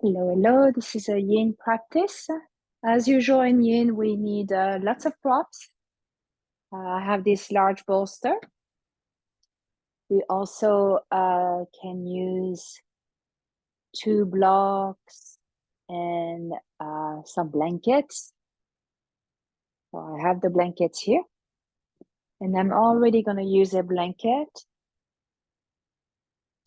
Hello, hello. This is a Yin practice. As usual in Yin, we need lots of props. I have this large bolster. We also can use 2 blocks and some blankets. So I have the blankets here. And I'm already going to use a blanket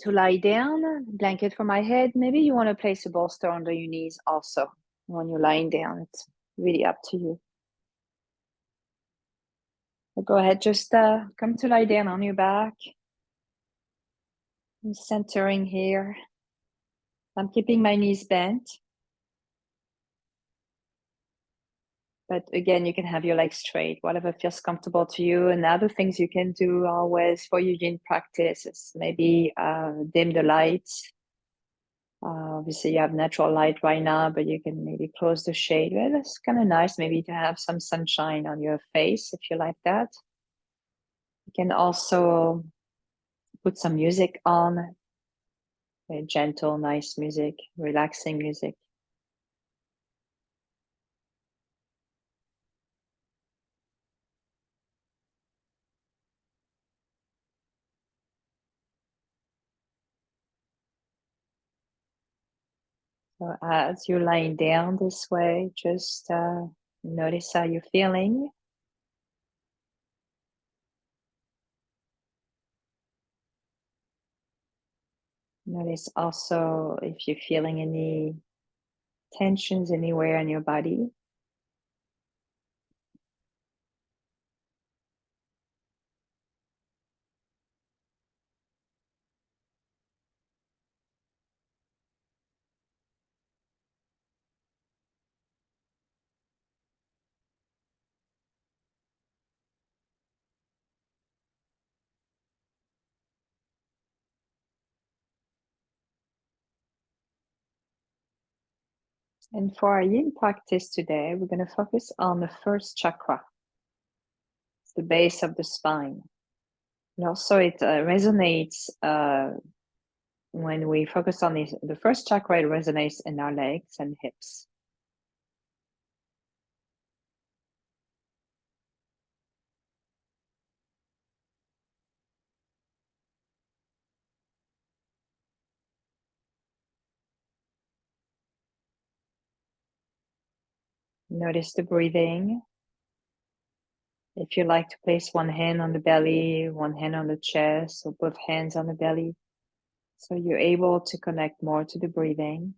to lie down, blanket for my head. Maybe you want to place a bolster under your knees also when you're lying down. It's really up to you. So go ahead, just come to lie down on your back. I'm centering here. I'm keeping my knees bent. But again, you can have your legs straight, whatever feels comfortable to you. And other things you can do always for your Yin practice is maybe dim the lights. Obviously, you have natural light right now, but you can maybe close the shade. Well, it's kind of nice maybe to have some sunshine on your face if you like that. You can also put some music on, gentle, nice music, relaxing music. So as you're lying down this way, just notice how you're feeling. Notice also if you're feeling any tensions anywhere in your body. And for our Yin practice today, we're going to focus on the first chakra, it's the base of the spine. And also it resonates when we focus on the first chakra, it resonates in our legs and hips. Notice the breathing. If you like to place one hand on the belly, one hand on the chest, or both hands on the belly, so you're able to connect more to the breathing.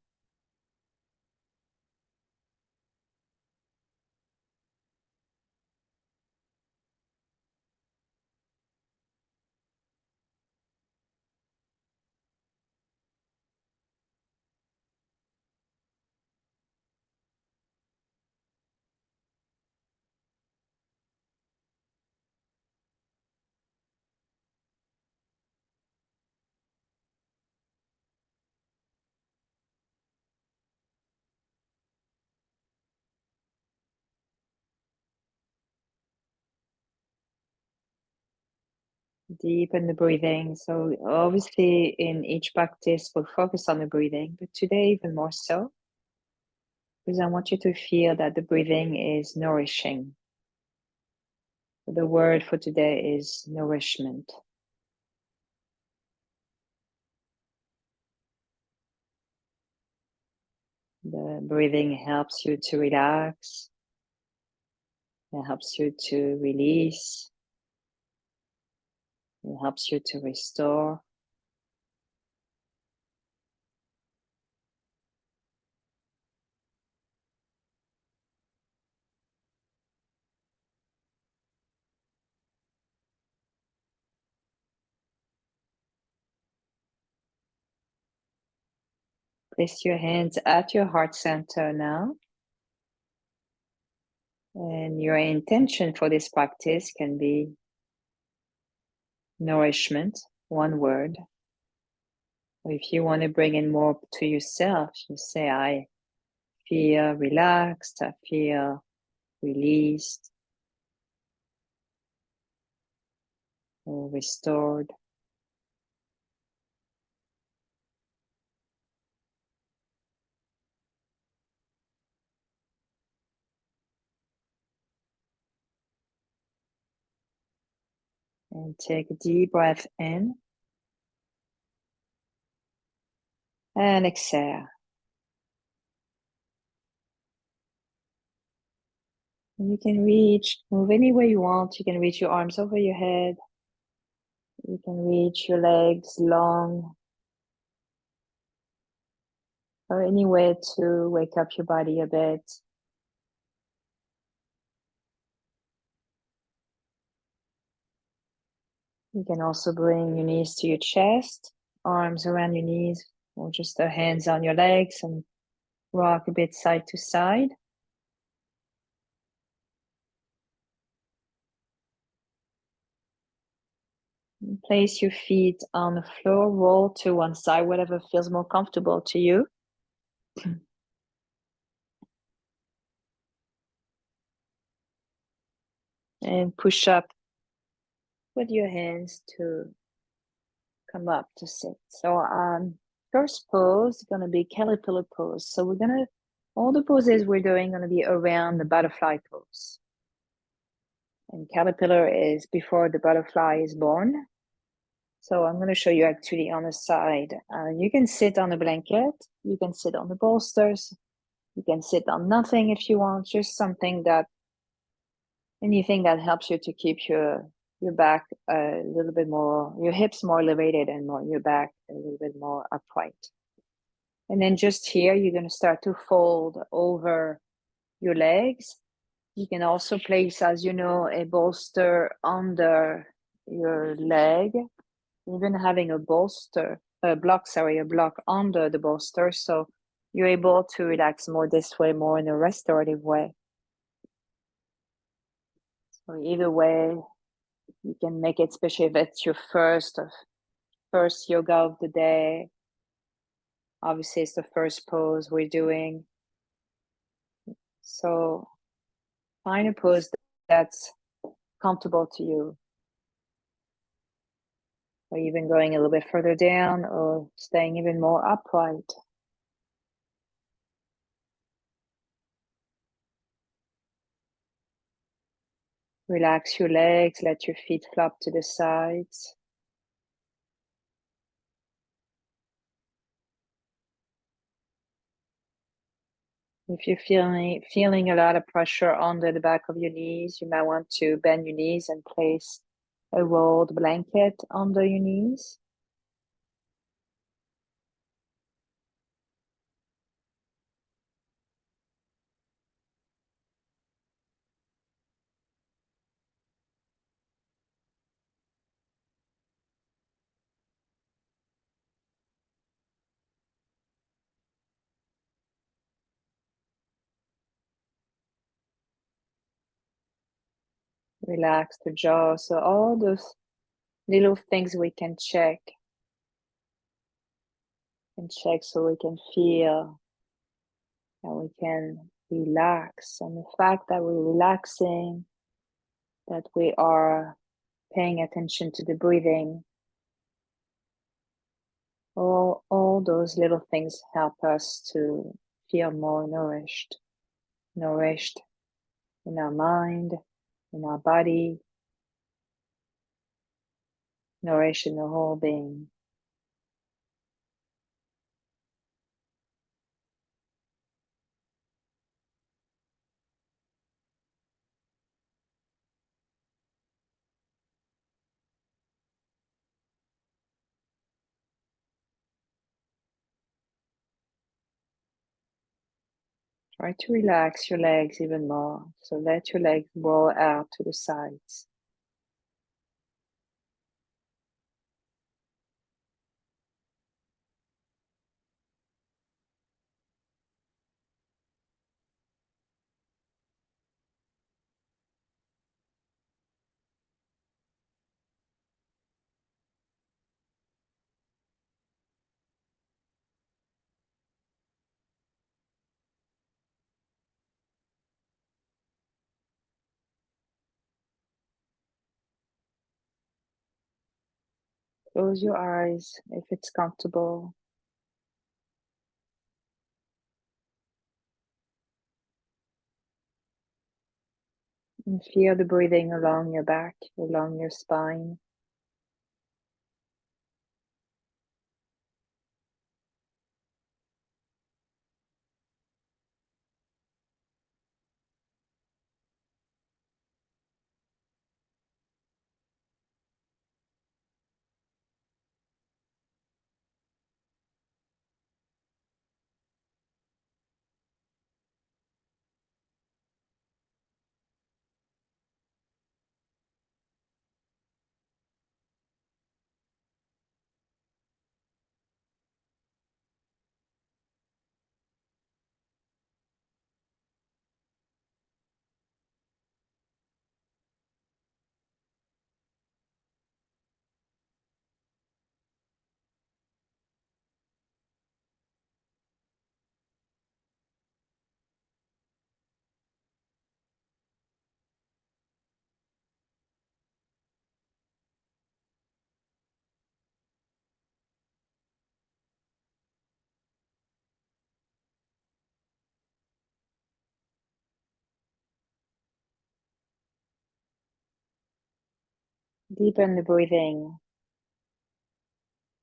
Deepen the breathing. So obviously in each practice, we'll focus on the breathing, but today even more so, because I want you to feel that the breathing is nourishing. The word for today is nourishment. The breathing helps you to relax. It helps you to release. It helps you to restore. Place your hands at your heart center now. And your intention for this practice can be nourishment, one word. Or if you want to bring in more to yourself, you say, I feel relaxed, I feel released or restored. And take a deep breath in and exhale. And you can move any way you want. You can reach your arms over your head. You can reach your legs long, or any way to wake up your body a bit. You can also bring your knees to your chest, arms around your knees, or just the hands on your legs and rock a bit side to side. And place your feet on the floor, roll to one side, whatever feels more comfortable to you. And push up with your hands to come up to sit. So first pose is going to be caterpillar pose. So we're going to, all the poses we're doing going to be around the butterfly pose. And caterpillar is before the butterfly is born. So I'm going to show you actually on the side. You can sit on a blanket. You can sit on the bolsters. You can sit on nothing if you want, just anything that helps you to keep your back a little bit more, your hips more elevated and your back a little bit more upright. And then just here, you're going to start to fold over your legs. You can also place, as you know, a bolster under your leg, even having a block under the bolster. So you're able to relax more this way, more in a restorative way. So either way, you can make it, especially if it's your first yoga of the day. Obviously, it's the first pose we're doing. So find a pose that's comfortable to you. Or even going a little bit further down or staying even more upright. Relax your legs, let your feet flop to the sides. If you're feeling a lot of pressure under the back of your knees, you might want to bend your knees and place a rolled blanket under your knees. Relax the jaw. So all those little things we can check so we can feel and we can relax. And the fact that we're relaxing, that we are paying attention to the breathing, all those little things help us to feel more nourished in our mind, in our body, nourished in the whole being. Try to relax your legs even more. So let your legs roll out to the sides. Close your eyes if it's comfortable. And feel the breathing along your back, along your spine. Deepen the breathing.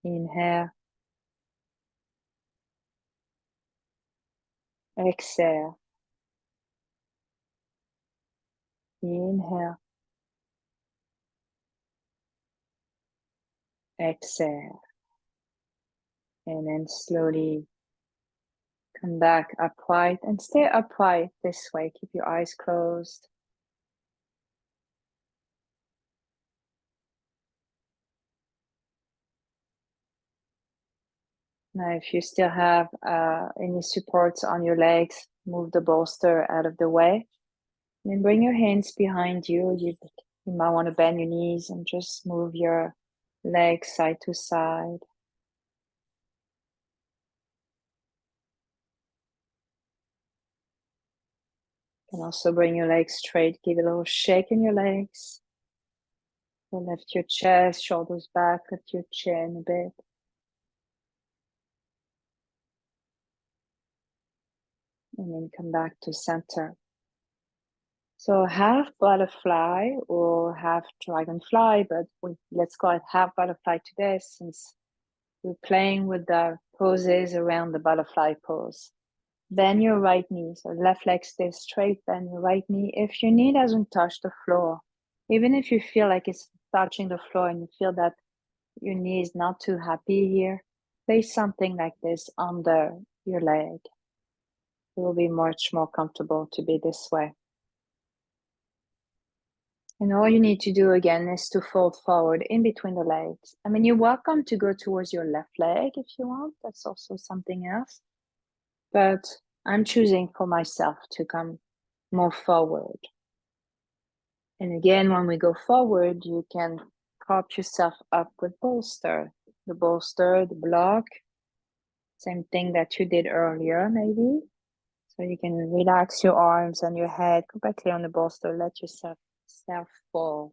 Inhale, exhale. Inhale, exhale. And then slowly come back upright and stay upright this way. Keep your eyes closed. Now, if you still have any supports on your legs, move the bolster out of the way. And then bring your hands behind you. You might want to bend your knees and just move your legs side to side. You can also bring your legs straight. Give a little shake in your legs. So lift your chest, shoulders back, lift your chin a bit. And then come back to center. So half butterfly or half dragonfly, but let's call it half butterfly today since we're playing with the poses around the butterfly pose. Bend your right knee. So left leg stays straight, bend your right knee. If your knee doesn't touch the floor, even if you feel like it's touching the floor and you feel that your knee is not too happy here, place something like this under your leg. It will be much more comfortable to be this way. And all you need to do again is to fold forward in between the legs. I mean, you're welcome to go towards your left leg if you want. That's also something else. But I'm choosing for myself to come more forward. And again, when we go forward, you can prop yourself up with bolster. The bolster, the block, same thing that you did earlier, maybe. So you can relax your arms and your head completely on the bolster. Let yourself fall.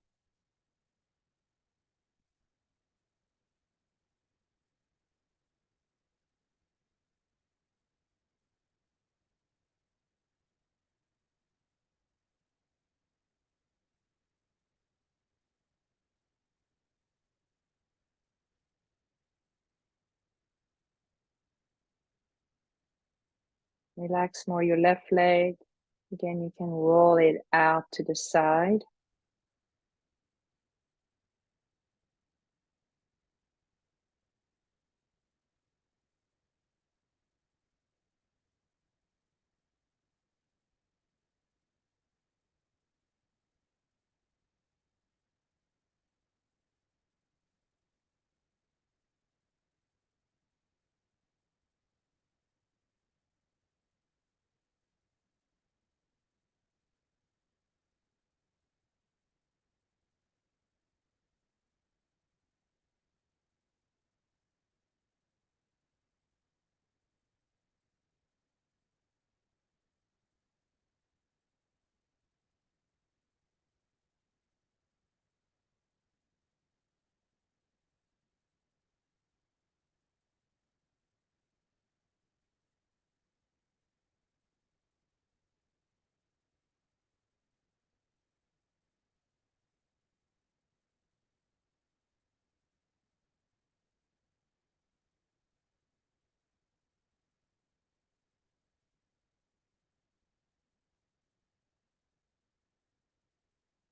Relax more your left leg. Again, you can roll it out to the side.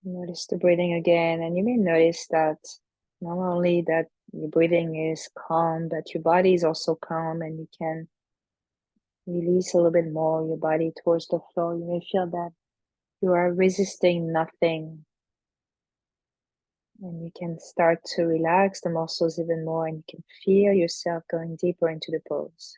Notice the breathing again, and you may notice that not only that your breathing is calm, but your body is also calm, and you can release a little bit more your body towards the floor. You may feel that you are resisting nothing, and you can start to relax the muscles even more, and you can feel yourself going deeper into the pose.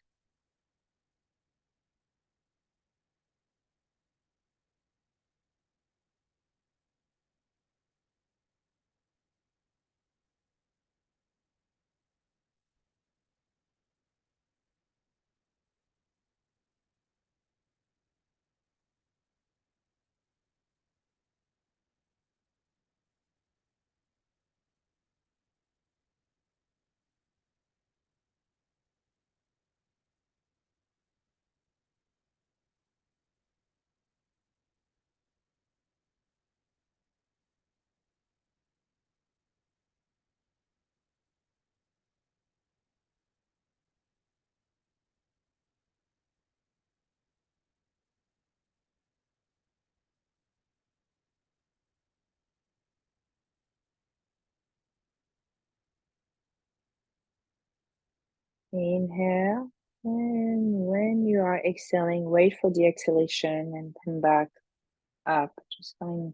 Inhale. And when you are exhaling, wait for the exhalation and come back up. Just coming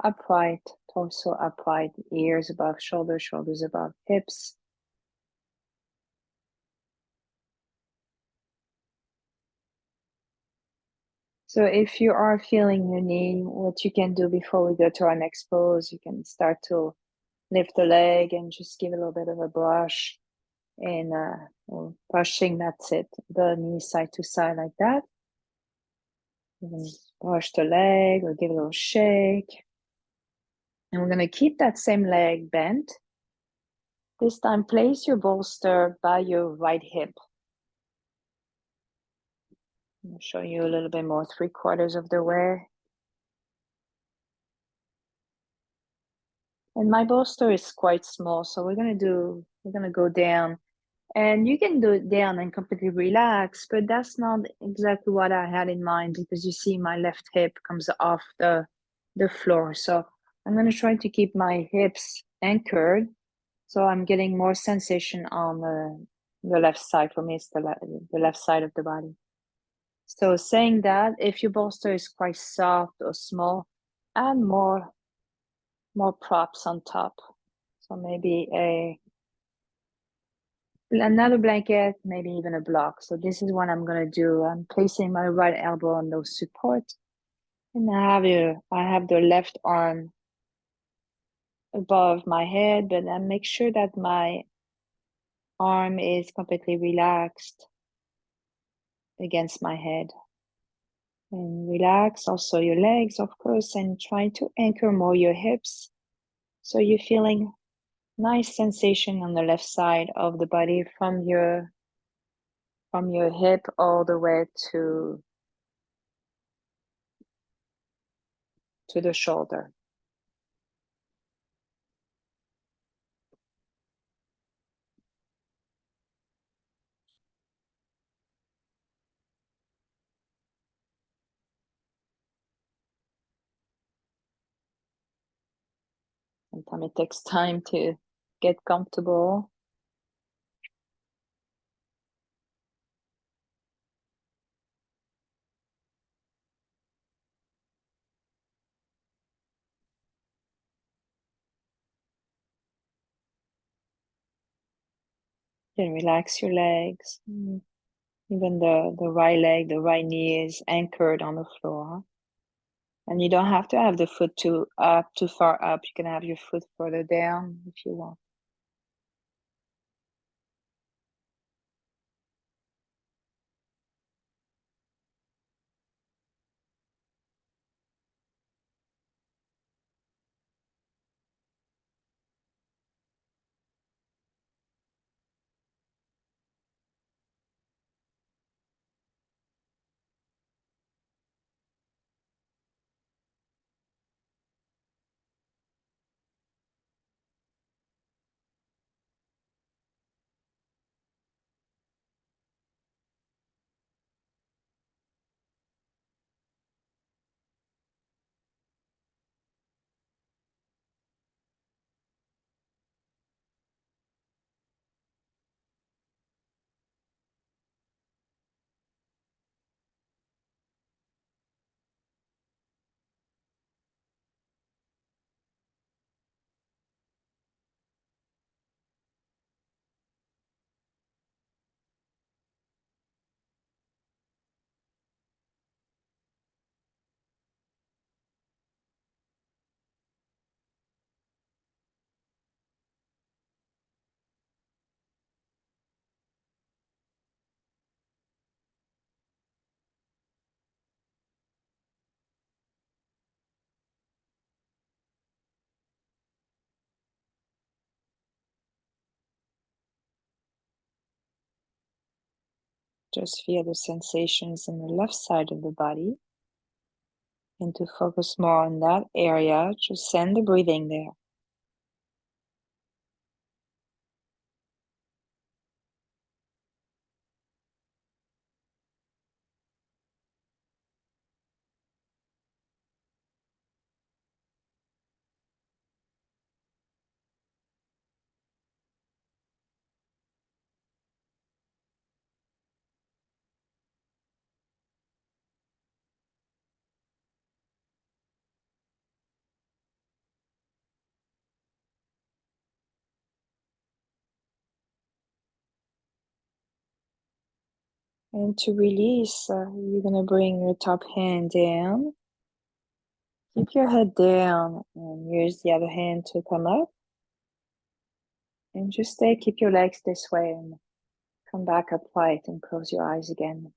upright, torso upright, ears above shoulders, shoulders above hips. So if you are feeling your knee, what you can do before we go to our next pose, you can start to lift the leg and just give a little bit of a brush and brushing, that's it. The knee side to side like that. You can brush the leg or give a little shake. And we're going to keep that same leg bent. This time, place your bolster by your right hip. I'll show you a little bit more, 3/4 of the way. And my bolster is quite small, so we're gonna go down. And you can do it down and completely relax, but that's not exactly what I had in mind because you see my left hip comes off the floor. So I'm gonna try to keep my hips anchored. So I'm getting more sensation on the left side. For me, it's the left side of the body. So saying that, if your bolster is quite soft or small, add more props on top. So maybe another blanket, maybe even a block. So this is what I'm gonna do. I'm placing my right elbow on those support, and I have the left arm above my head, but I make sure that my arm is completely relaxed against my head. And relax also your legs, of course, and try to anchor more your hips. So you're feeling nice sensation on the left side of the body from your hip all the way to the shoulder. Sometimes it takes time to get comfortable. Then relax your legs. Even the right leg, the right knee is anchored on the floor. And you don't have to have the foot too far up. You can have your foot further down if you want. Just feel the sensations in the left side of the body. And to focus more on that area, just send the breathing there. And to release, you're going to bring your top hand down. Keep your head down and use the other hand to come up. And just stay, keep your legs this way and come back upright and close your eyes again.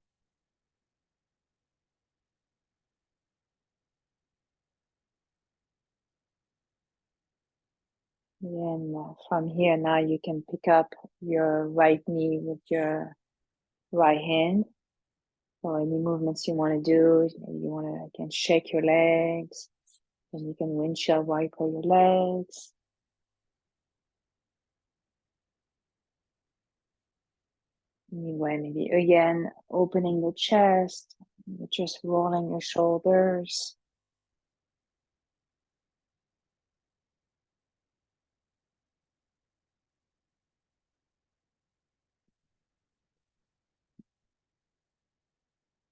And from here now you can pick up your right knee with your right hand. So any movements you want to do, you want to again shake your legs, and you can windshield wiper your legs. Anyway, maybe again opening the chest, just rolling your shoulders.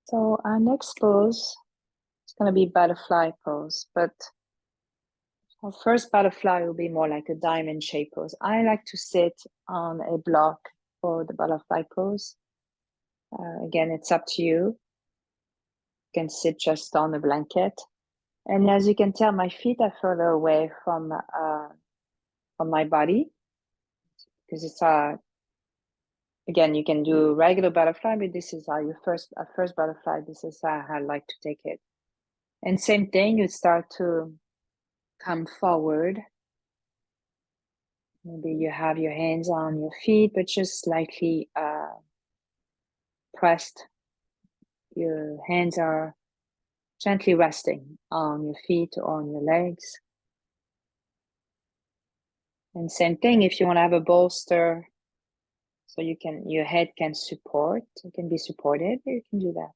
So our next pose is going to be butterfly pose, but our first butterfly will be more like a diamond shape pose. I like to sit on a block for the butterfly pose. Again, it's up to you. You can sit just on a blanket. And as you can tell, my feet are further away from my body because it's again, you can do regular butterfly, but this is your first butterfly. This is how I like to take it. And same thing, you start to come forward. Maybe you have your hands on your feet, but just slightly pressed. Your hands are gently resting on your feet or on your legs. And same thing, if you want to have a bolster, so your head can be supported, you can do that.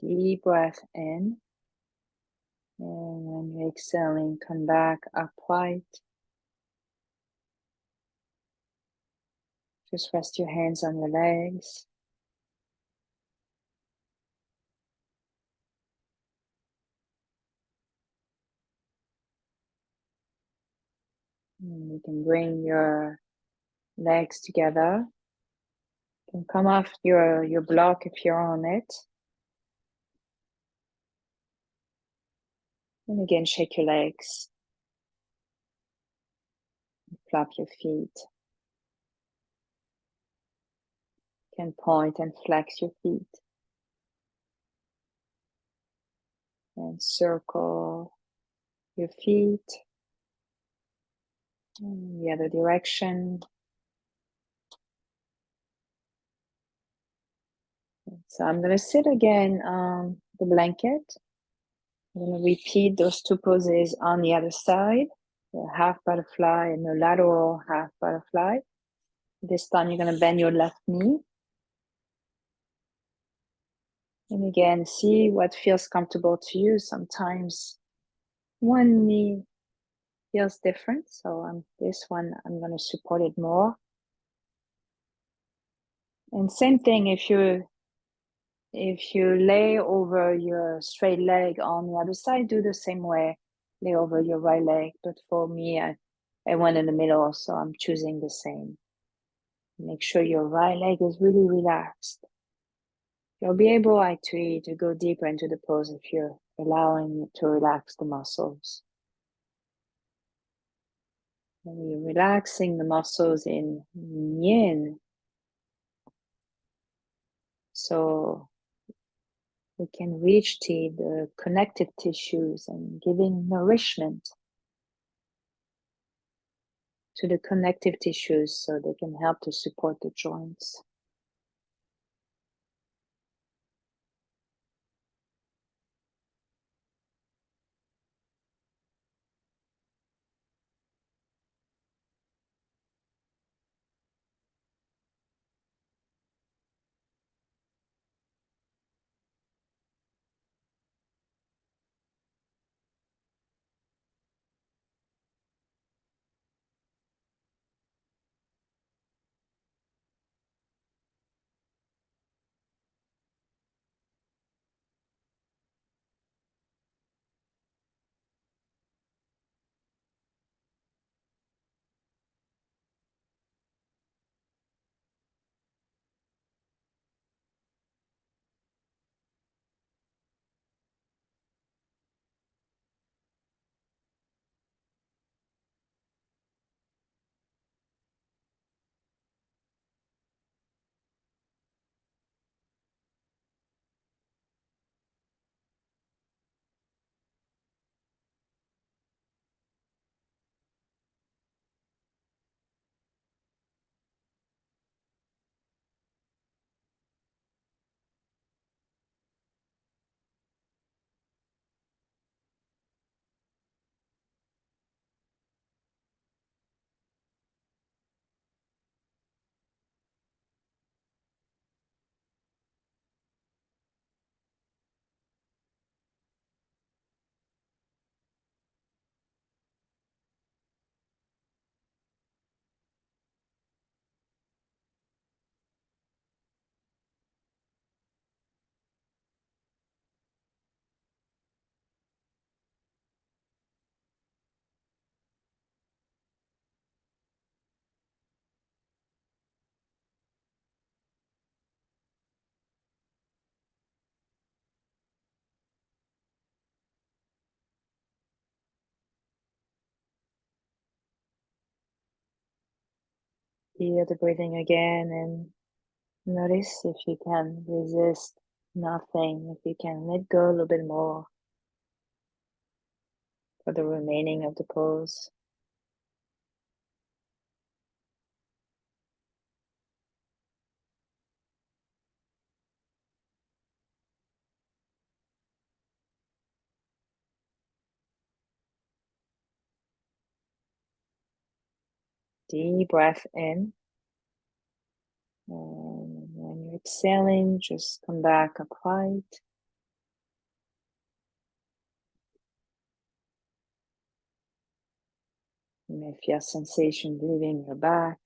Deep breath in. And when you exhaling, come back upright. Just rest your hands on your legs. And you can bring your legs together. You can come off your block if you're on it. And again, shake your legs. Flap your feet. You can point and flex your feet. And circle your feet in the other direction. So I'm going to sit again on the blanket. I'm going to repeat those two poses on the other side. The half butterfly and the lateral half butterfly. This time you're going to bend your left knee. And again, see what feels comfortable to you. Sometimes one knee feels different. So this one, I'm going to support it more. And same thing, if you lay over your straight leg on the other side, do the same way. Lay over your right leg. But for me, I went in the middle, so I'm choosing the same. Make sure your right leg is really relaxed. You'll be able actually to go deeper into the pose if you're allowing it to relax the muscles. And you're relaxing the muscles in Yin. So we can reach to the connective tissues and giving nourishment to the connective tissues so they can help to support the joints. Feel the breathing again and notice if you can resist nothing, if you can let go a little bit more for the remaining of the pose. Deep breath in. And when you're exhaling, just come back upright. You may feel sensation leaving your back.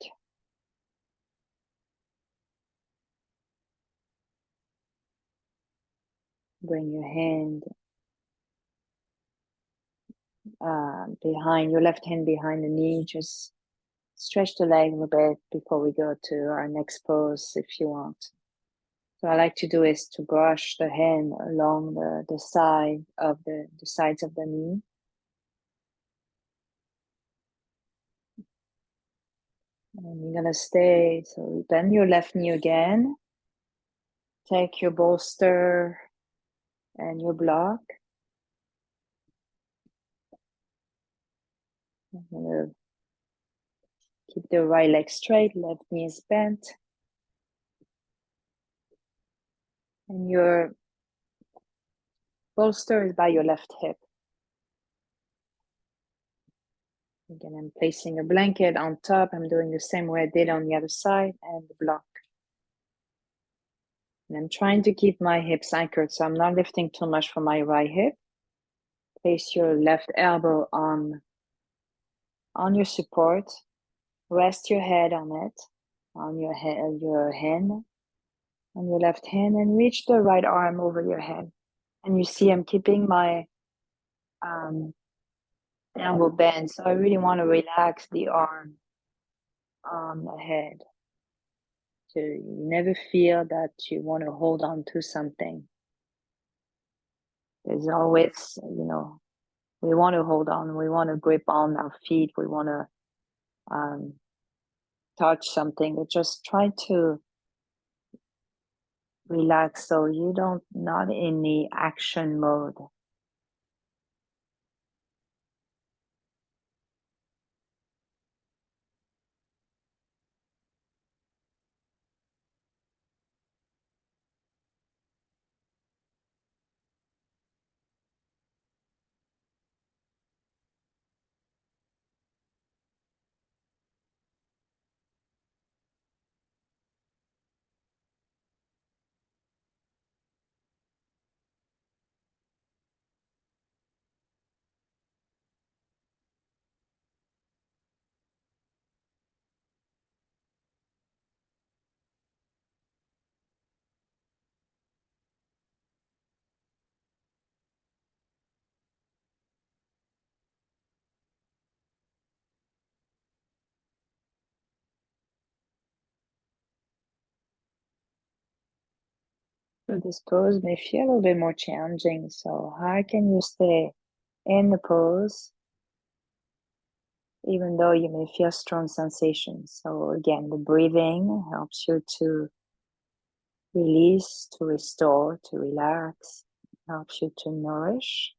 Bring your hand behind your left hand behind the knee. Just stretch the leg a little bit before we go to our next pose if you want. So I like to do is to brush the hand along the side of the sides of the knee. And you're gonna stay. So bend your left knee again. Take your bolster and your block. I'm gonna keep the right leg straight, left knee is bent. And your bolster is by your left hip. Again, I'm placing a blanket on top. I'm doing the same way I did on the other side and the block. And I'm trying to keep my hips anchored, so I'm not lifting too much from my right hip. Place your left elbow on your support. Rest your head on it, on your head, your hand, on your left hand, and reach the right arm over your head. And you see I'm keeping my elbow bent, so I really want to relax the arm on the head. So you never feel that you want to hold on to something. There's always, we want to hold on, we want to grip on our feet, we want to touch something, but just try to relax so you don't, not in the action mode. So this pose may feel a little bit more challenging. So how can you stay in the pose even though you may feel strong sensations? So again, the breathing helps you to release, to restore, to relax, helps you to nourish.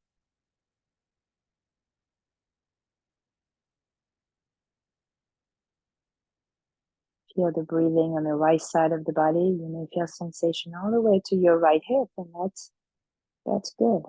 Feel the breathing on the right side of the body. You may feel sensation all the way to your right hip, and that's good.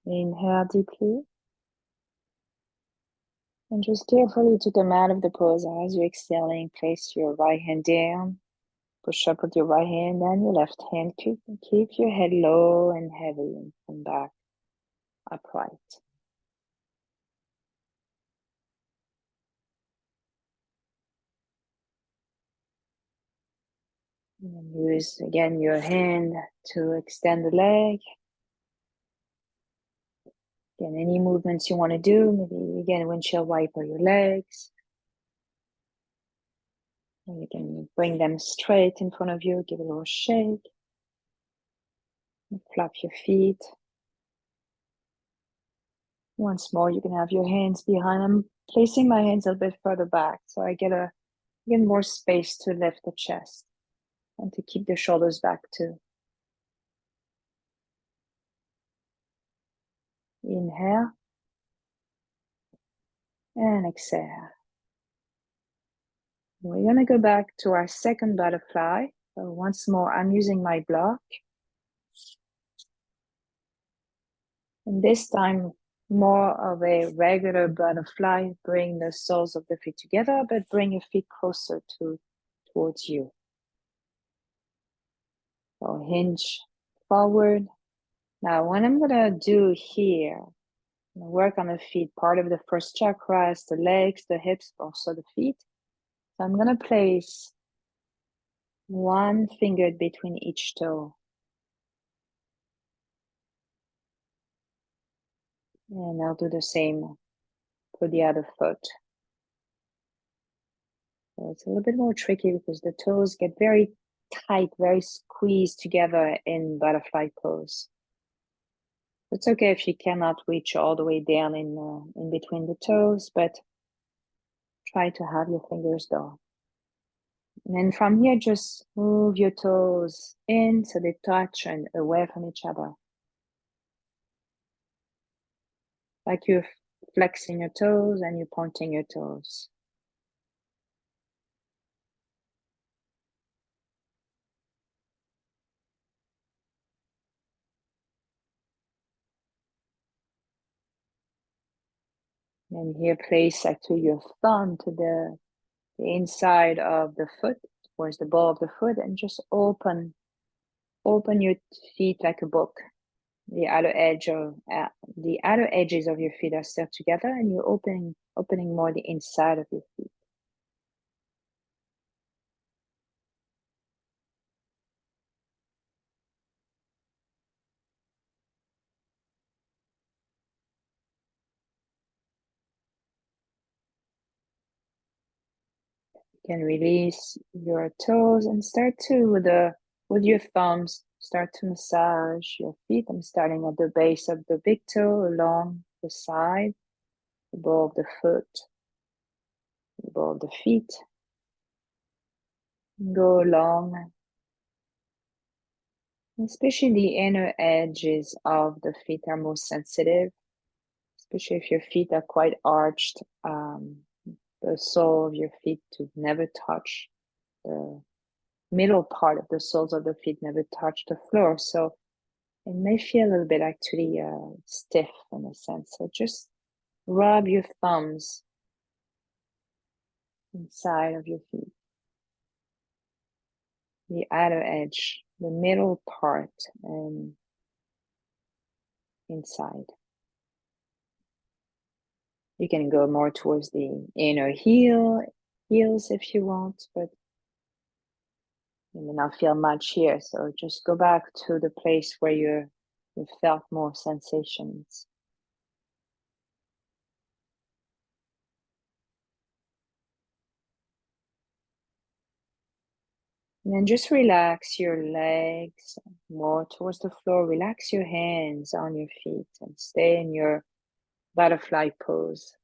Inhale deeply. And just carefully to come out of the pose as you're exhaling, place your right hand down. Push up with your right hand and your left hand. Keep your head low and heavy and come back upright. And use again your hand to extend the leg. Again, any movements you want to do, maybe again windshield wiper your legs. And you can bring them straight in front of you, give a little shake. And flap your feet. Once more, you can have your hands behind. I'm placing my hands a little bit further back so I get more space to lift the chest and to keep the shoulders back too. Inhale and exhale. We're going to go back to our second butterfly. So once more, I'm using my block. And this time, more of a regular butterfly. Bring the soles of the feet together, but bring your feet closer towards you. So hinge forward. Now, what I'm going to do here, I'm gonna work on the feet. Part of the first chakra is the legs, the hips, also the feet. So I'm going to place one finger between each toe. And I'll do the same for the other foot. So it's a little bit more tricky because the toes get very tight, very squeezed together in butterfly pose. It's okay if you cannot reach all the way down in between the toes, but try to have your fingers though. And then from here, just move your toes in so they touch and away from each other. Like you're flexing your toes and you're pointing your toes. And here, place actually your thumb to the inside of the foot, towards the ball of the foot, and just open your feet like a book. The outer edges of your feet are still together, and you're opening more the inside of your feet. You can release your toes and start to with your thumbs start to massage your feet. I'm starting at the base of the big toe along the side, the ball of the foot, the ball of the feet. Go along, especially the inner edges of the feet are most sensitive, especially if your feet are quite arched. The sole of your feet to never touch the middle part of the soles of the feet, never touch the floor. So it may feel a little bit actually stiff in a sense. So just rub your thumbs inside of your feet, the outer edge, the middle part, and inside. You can go more towards the inner heels if you want, but you may not feel much here. So just go back to the place where you felt more sensations. And then just relax your legs more towards the floor. Relax your hands on your feet and stay in your butterfly pose.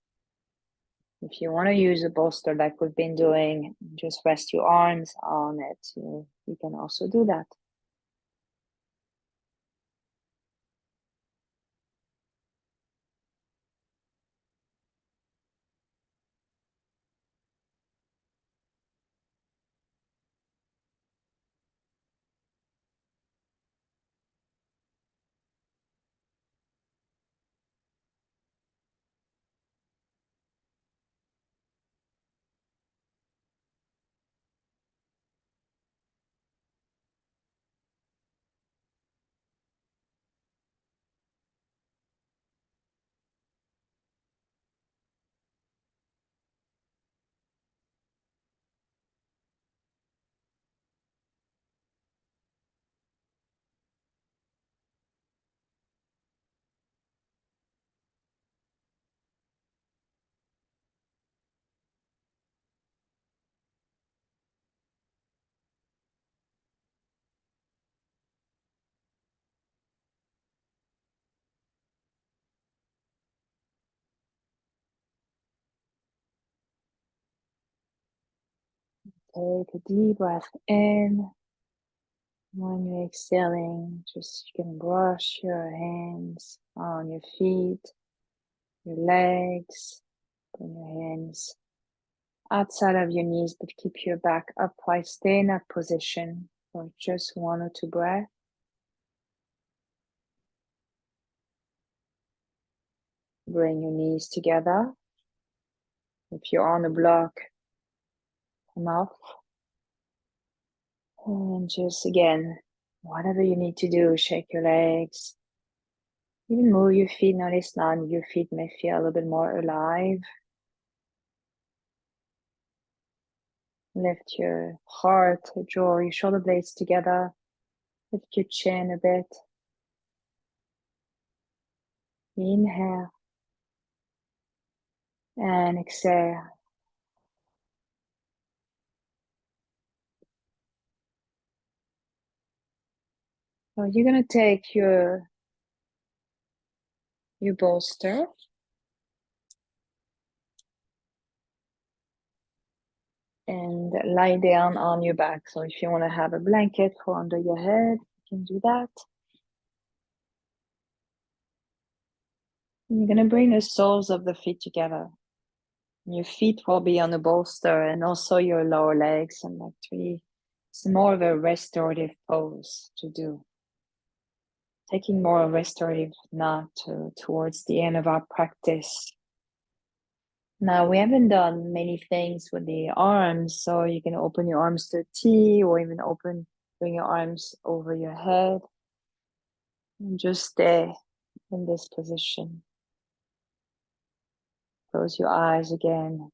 If you want to use a bolster like we've been doing, just rest your arms on it. You can also do that. Take a deep breath in. When you're exhaling, just you can brush your hands on your feet, your legs, put your hands outside of your knees, but keep your back upright. Stay in that position for just 1 or 2 breaths. Bring your knees together. If you're on a block, come off. And just again, whatever you need to do, shake your legs. Even move your feet. Notice now your feet may feel a little bit more alive. Lift your heart, draw your shoulder blades together. Lift your chin a bit. Inhale and exhale. So you're gonna take your bolster and lie down on your back. So if you want to have a blanket for under your head, you can do that. And you're gonna bring the soles of the feet together. Your feet will be on the bolster and also your lower legs, and actually it's more of a restorative pose to do. Taking more restorative now towards the end of our practice. Now we haven't done many things with the arms, so you can open your arms to a T or even bring your arms over your head and just stay in this position. Close your eyes again.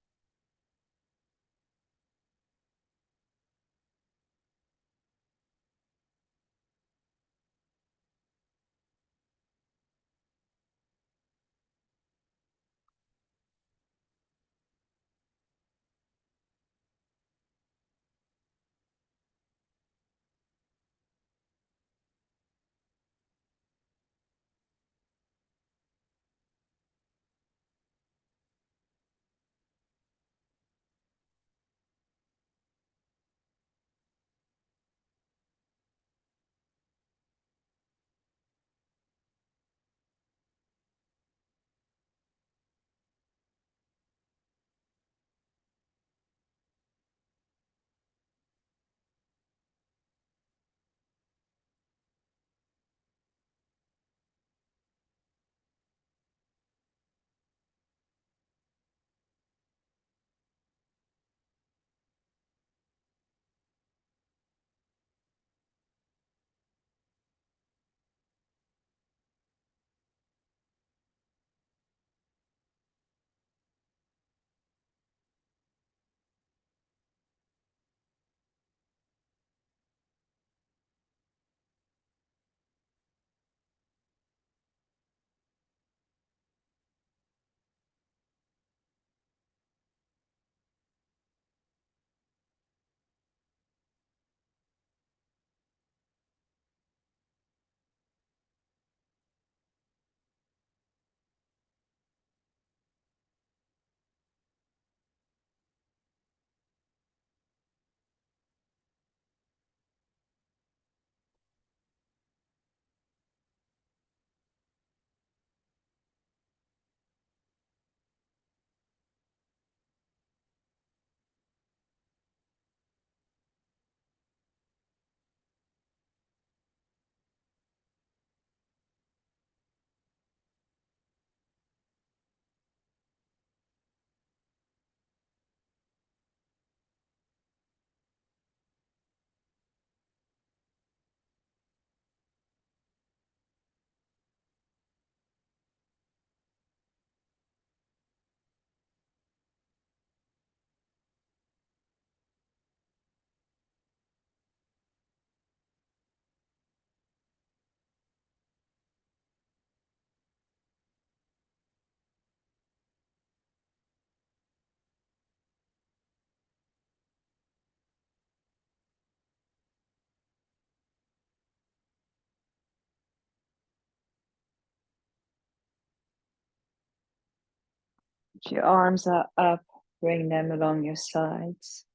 If your arms are up, bring them along your sides.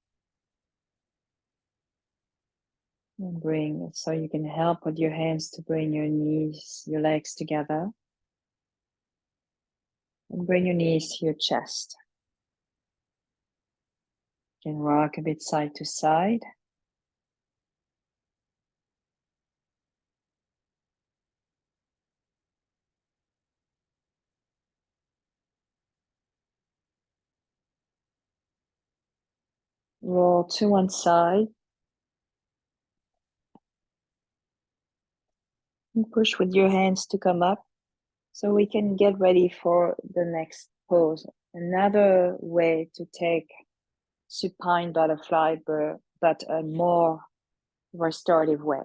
And bring, so you can help with your hands to bring your knees, your legs together. And bring your knees to your chest. You can rock a bit side to side. Roll to one side. And push with your hands to come up so we can get ready for the next pose. Another way to take supine butterfly, but a more restorative way.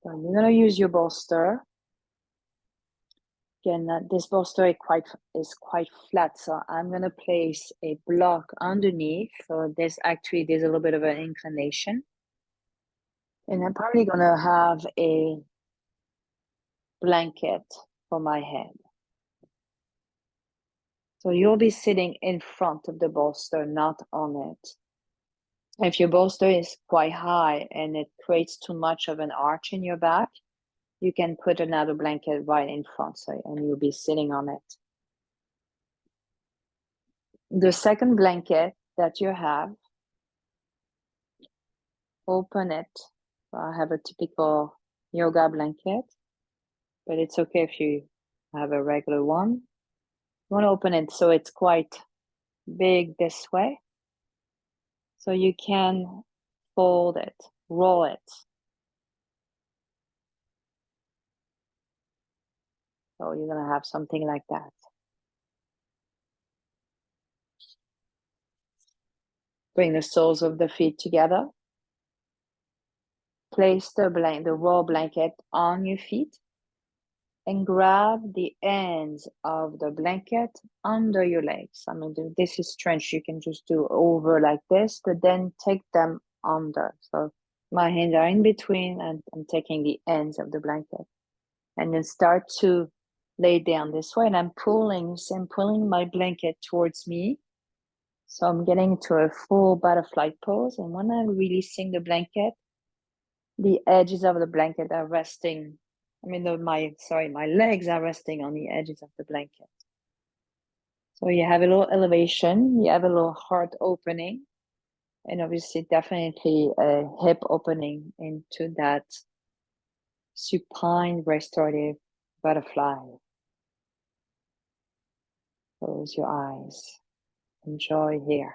So you're going to use your bolster. Again, this bolster is quite flat, so I'm going to place a block underneath. So there's a little bit of an inclination. And I'm probably going to have a blanket for my head. So you'll be sitting in front of the bolster, not on it. If your bolster is quite high and it creates too much of an arch in your back, you can put another blanket right in front, and you'll be sitting on it. The second blanket that you have, open it. So I have a typical yoga blanket, but it's okay if you have a regular one. You want to open it so it's quite big this way. So you can fold it, roll it. So you're going to have something like that. Bring the soles of the feet together. Place the raw blanket on your feet and grab the ends of the blanket under your legs. I mean, this is strange. You can just do over like this, but then take them under. So my hands are in between and I'm taking the ends of the blanket. And then start to lay down this way. And I'm pulling my blanket towards me. So I'm getting to a full butterfly pose. And when I'm releasing the blanket, the edges of the blanket are resting. My legs are resting on the edges of the blanket. So you have a little elevation, you have a little heart opening, and obviously definitely a hip opening into that supine restorative butterfly. Close your eyes. Enjoy here.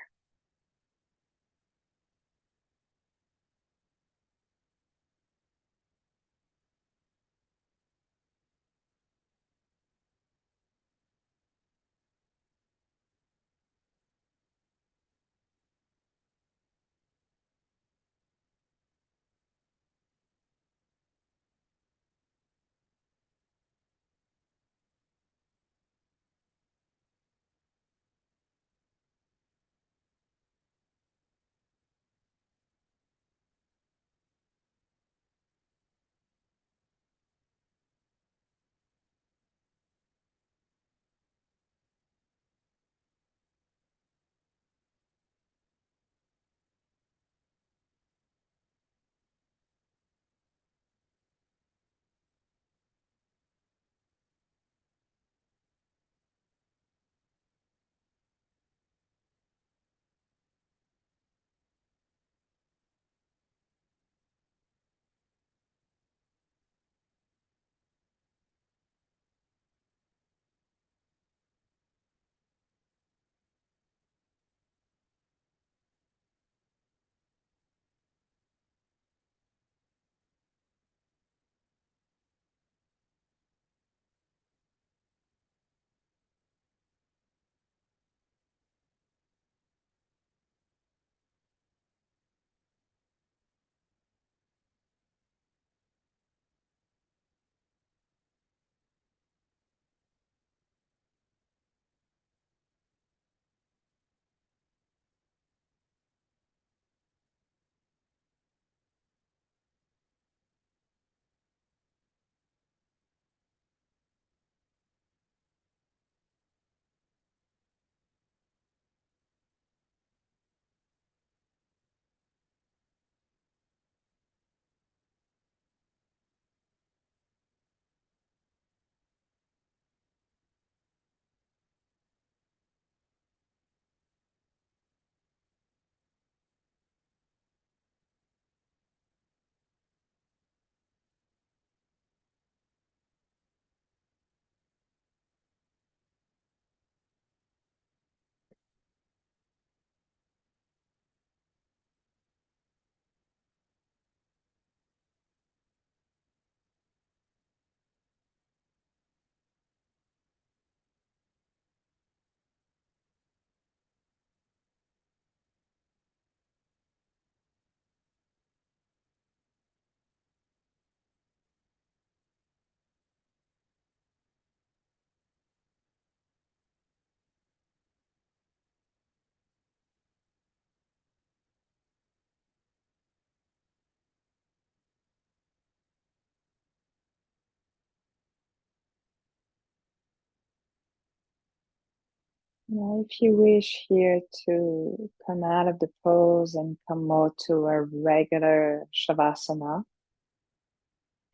Now, if you wish here to come out of the pose and come more to a regular Shavasana,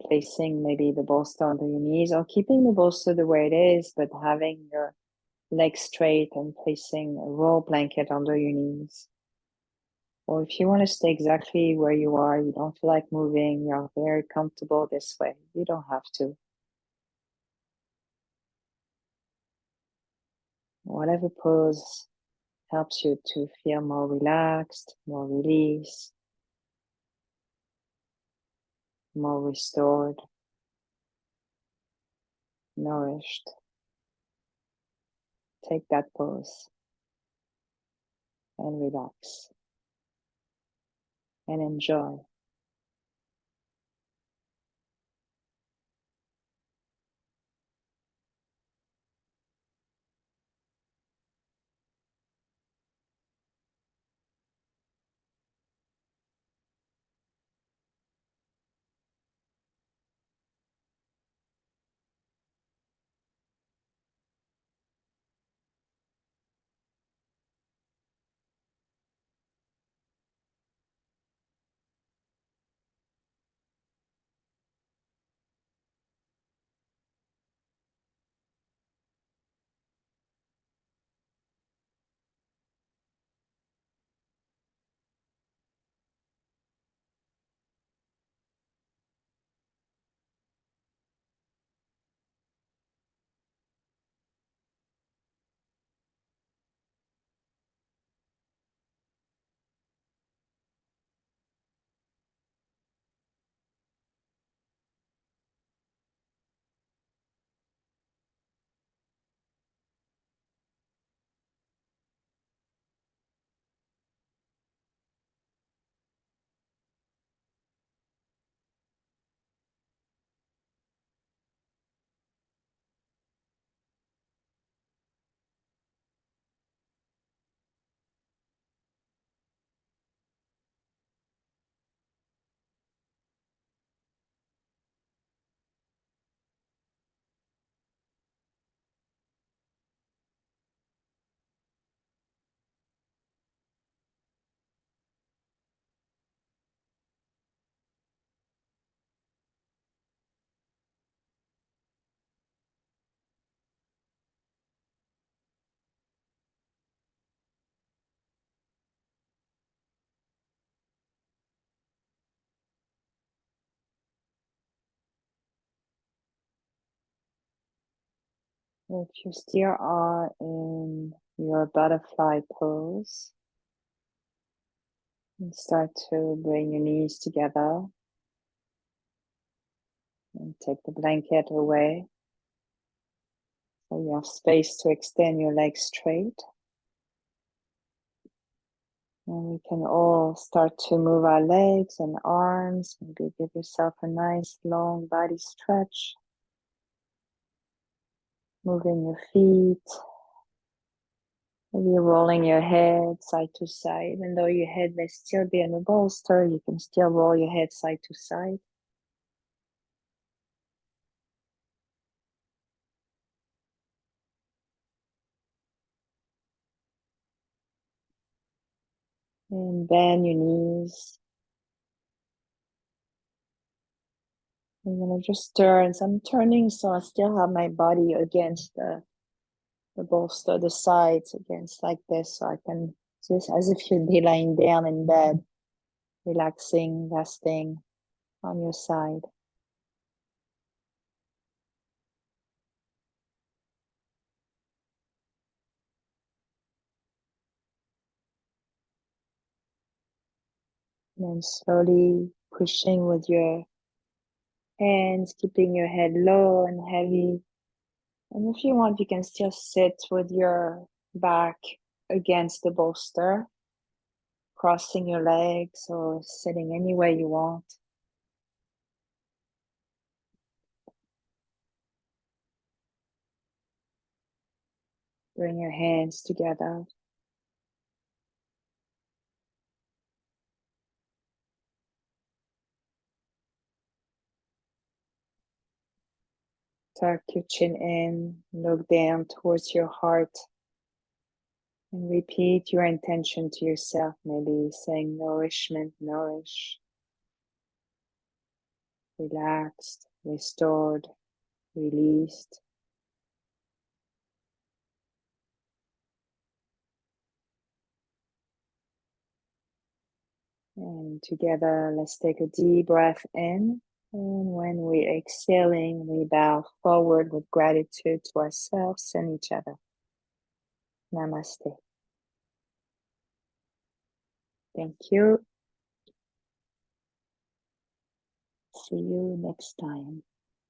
placing maybe the bolster under your knees or keeping the bolster the way it is, but having your legs straight and placing a roll blanket under your knees. Or if you want to stay exactly where you are, you don't feel like moving, you're very comfortable this way, you don't have to. Whatever pose helps you to feel more relaxed, more released, more restored, nourished. Take that pose and relax and enjoy. If you still are in your butterfly pose, and start to bring your knees together and take the blanket away so you have space to extend your legs straight. And we can all start to move our legs and arms. Maybe give yourself a nice long body stretch. Moving your feet. Maybe rolling your head side to side. Even though your head may still be in the bolster, you can still roll your head side to side. And bend your knees. I'm gonna just turn. So I'm turning so I still have my body against the bolster, the sides against like this, so I can just as if you'd be lying down in bed, relaxing, resting on your side. And then slowly pushing with your hands, keeping your head low and heavy. And if you want, you can still sit with your back against the bolster, crossing your legs or sitting any way you want. Bring your hands together. Tuck your chin in, look down towards your heart. And repeat your intention to yourself, maybe saying nourishment, nourish, relaxed, restored, released. And together, let's take a deep breath in. And when we're exhaling, we bow forward with gratitude to ourselves and each other. Namaste. Thank you. See you next time.